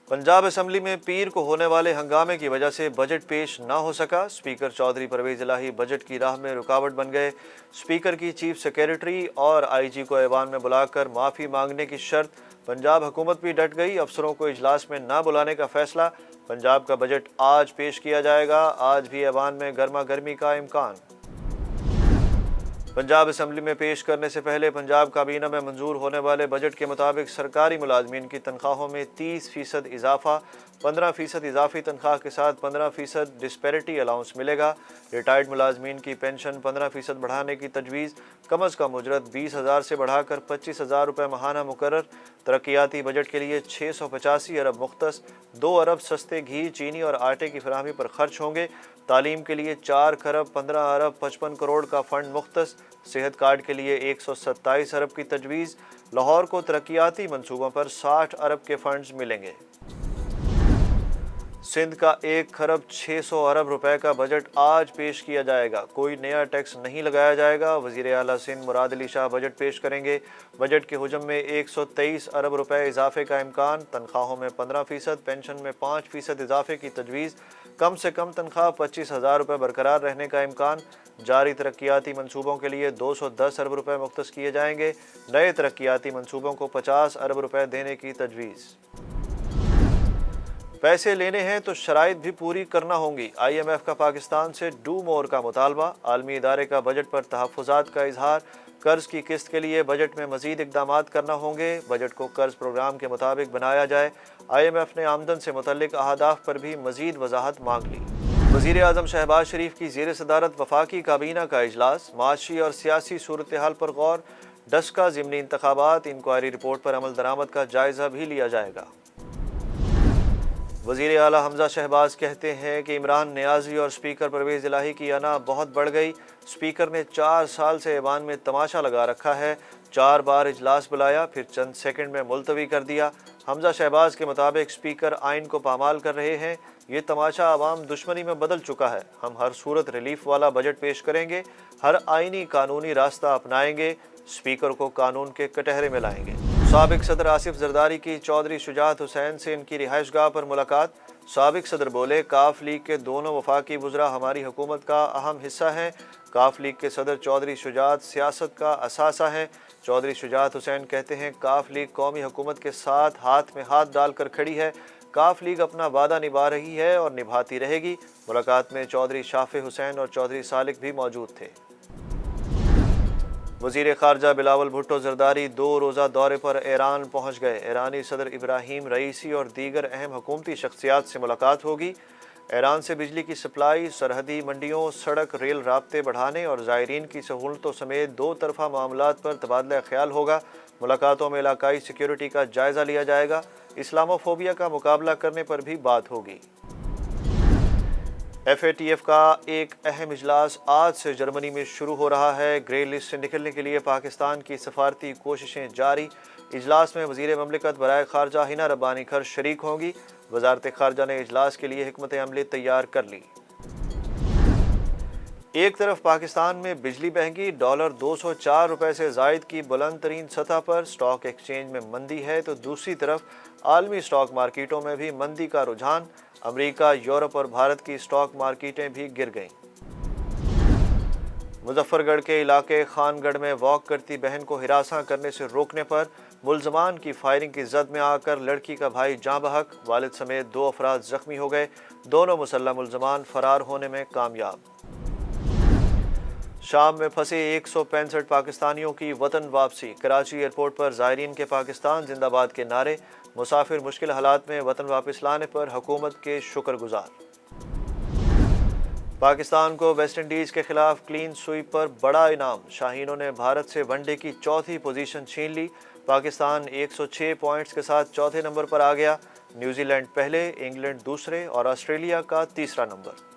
Punjab assembly में पीर को होने वाले हंगामे की वजह से बजट पेश न हो सका। स्पीकर चौधरी परवेज इलाही बजट की राह में रुकावट बन गए। स्पीकर की चीफ सेक्रेटरी और आईजी को ऐवान में बुलाकर माफ़ी मांगने की शर्त। पंजाब हुकूमत भी डट गई। अफसरों को इजलास में न बुलाने का फैसला। पंजाब का बजट आज पेश किया जाएगा। आज भी ऐवान में गर्मा गर्मी का इम्कान। पंजाब असम्बली में पेश करने से पहले पंजाब काबीना में मंजूर होने वाले बजट के मुताबिक सरकारी मुलाजमीन की तनख्वाहों में 30% इजाफा, 15% इजाफी तनख्वाह के साथ 15% डिस्पैरिटी अलाउंस मिलेगा। रिटायर्ड मुलाजमीन की पेंशन 15% बढ़ाने की तजवीज़। कम अज़ कम उजरत 20,000 से बढ़ाकर 25,000 रुपये माहाना मुकर्रर। तरक्याती बजट के लिए 685 अरब मुख्तस, 2 अरब सस्ते घी, चीनी और आटे की फराहमी पर खर्च होंगे। तालीम के लिए 4 खरब 15 अरब 55 करोड़ का फंड मुख्तस। सेहत कार्ड के लिए 127 अरब की तजवीज़। लाहौर को तरक्याती मंसूबों पर 60 अरब के फंड्स मिलेंगे। सिंध का 1 खरब 600 अरब रुपए का बजट आज पेश किया जाएगा। कोई नया टैक्स नहीं लगाया जाएगा। वज़ीर आला सिंध मुराद अली शाह बजट पेश करेंगे। बजट के हुजम में 123 अरब रुपए इजाफे का इम्कान। तनख्वाहों में 15%, पेंशन में 5% इजाफे की तजवीज़। कम से कम तनख्वाह 25,000 रुपये बरकरार रहने का इम्कान। जारी तरक्याती मंसूबों के लिए 210 अरब रुपए मुख्तस किए जाएंगे। नए तरक्याती मंसूबों को 50 अरब रुपए देने की तजवीज़। पैसे लेने हैं तो शराइत भी पूरी करना होंगी। IMF का पाकिस्तान से डू मोर का मुतालबा। आलमी इदारे का बजट पर तहफ़्फ़ुज़ात का इजहार। कर्ज की किस्त के लिए बजट में मज़ीद इक़दामात करना होंगे। बजट को कर्ज प्रोग्राम के मुताबिक बनाया जाए। IMF ने आमदन से मुतल्लिक अहदाफ पर भी मज़ीद वजाहत मांग ली। वज़ीर आज़म शहबाज शरीफ की ज़ेर सदारत वफाकी काबीना का इजलास। माशी और सियासी सूरत हाल पर गौर। डस्का ज़िमनी इंतखाबात इंक्वायरी रिपोर्ट पर अमल दरामद का जायज़ा भी लिया जाएगा। वज़ीर आला हमजा शहबाज कहते हैं कि इमरान नियाज़ी और स्पीकर परवेज़ इलाही की अना बहुत बढ़ गई। स्पीकर ने 4 साल से ऐवान में तमाशा लगा रखा है। 4 बार इजलास बुलाया, फिर चंद सेकंड में मुलतवी कर दिया। हमजा शहबाज के मुताबिक स्पीकर आइन को पामाल कर रहे हैं। ये तमाशा आवाम दुश्मनी में बदल चुका है। हम हर सूरत रिलीफ वाला बजट पेश करेंगे। हर आइनी कानूनी रास्ता अपनाएंगे। स्पीकर को कानून के कटहरे में लाएंगे। साबिक सदर आसिफ जरदारी की चौधरी शुजात हुसैन से इनकी रिहाइशगाह पर मुलाकात। साबिक सदर बोले, काफ लीग के दोनों वफाकी वज़रा हमारी हुकूमत का अहम हिस्सा हैं। काफ लीग के सदर चौधरी शुजात सियासत का असासा हैं। चौधरी शुजात हुसैन कहते हैं, काफ लीग कौमी हुकूमत के साथ हाथ में हाथ डालकर खड़ी है। काफ लीग अपना वादा निभा रही है और निभाती रहेगी। मुलाकात में चौधरी शाफे हुसैन और चौधरी सालिक भी मौजूद थे। वज़ीर ख़ारजा बिलावल भुट्टो ज़रदारी 2 रोज़ा दौरे पर ईरान पहुँच गए। ईरानी सदर इब्राहीम रईसी और दीगर अहम हुकूमती शख्सियात से मुलाकात होगी। ईरान से बिजली की सप्लाई, सरहदी मंडियों, सड़क रेल राब्ते बढ़ाने और ज़ायरीन की सहूलतों समेत 2 तरफ़ा मामलात पर तबादला ख्याल होगा। मुलाकातों में इलाकाई सिक्योरिटी का जायज़ा लिया जाएगा। इस्लामोफोबिया का मुकाबला करने पर भी बात होगी। FATF का एक अहम इजलास आज से जर्मनी में शुरू हो रहा है। ग्रे लिस्ट से निकलने के लिए पाकिस्तान की सफारती कोशिशें जारी। इजलास में वज़ीर ममलिकत बराए ख़ारजा हिना रब्बानी खर शरीक होंगी। वज़ारत ख़ारजा ने इजलास के लिए हिकमत अमली तैयार कर ली। एक तरफ पाकिस्तान में बिजली महंगी, डॉलर 204 रुपये से ज़ायद की बुलंद तरीन सतह पर स्टॉक एक्सचेंज में मंदी है, तो दूसरी तरफ आलमी स्टॉक मार्केटों में भी मंदी का रुझान। अमेरिका, यूरोप और भारत की स्टॉक मार्केटें भी गिर गईं। मुजफ्फरगढ़ के इलाके खानगढ़ में वॉक करती बहन को हिरासा करने से रोकने पर मुल्ज़मान की फायरिंग की जद में आकर लड़की का भाई जाँ बहक, वालिद समेत 2 अफराद जख्मी हो गए। दोनों मुसल्लह मुल्ज़मान फरार होने में कामयाब। शाम में फंसे 165 पाकिस्तानियों की वतन वापसी। कराची एयरपोर्ट पर ज़ायरीन के पाकिस्तान जिंदाबाद के नारे। मुसाफिर मुश्किल हालात में वतन वापस लाने पर हुकूमत के शुक्रगुजार। पाकिस्तान को वेस्ट इंडीज़ के खिलाफ क्लीन स्वीप पर बड़ा इनाम। शाहीनों ने भारत से वनडे की चौथी पोजीशन छीन ली। पाकिस्तान 106 पॉइंट्स के साथ चौथे नंबर पर आ गया। न्यूजीलैंड पहले, इंग्लैंड दूसरे और ऑस्ट्रेलिया का तीसरा नंबर।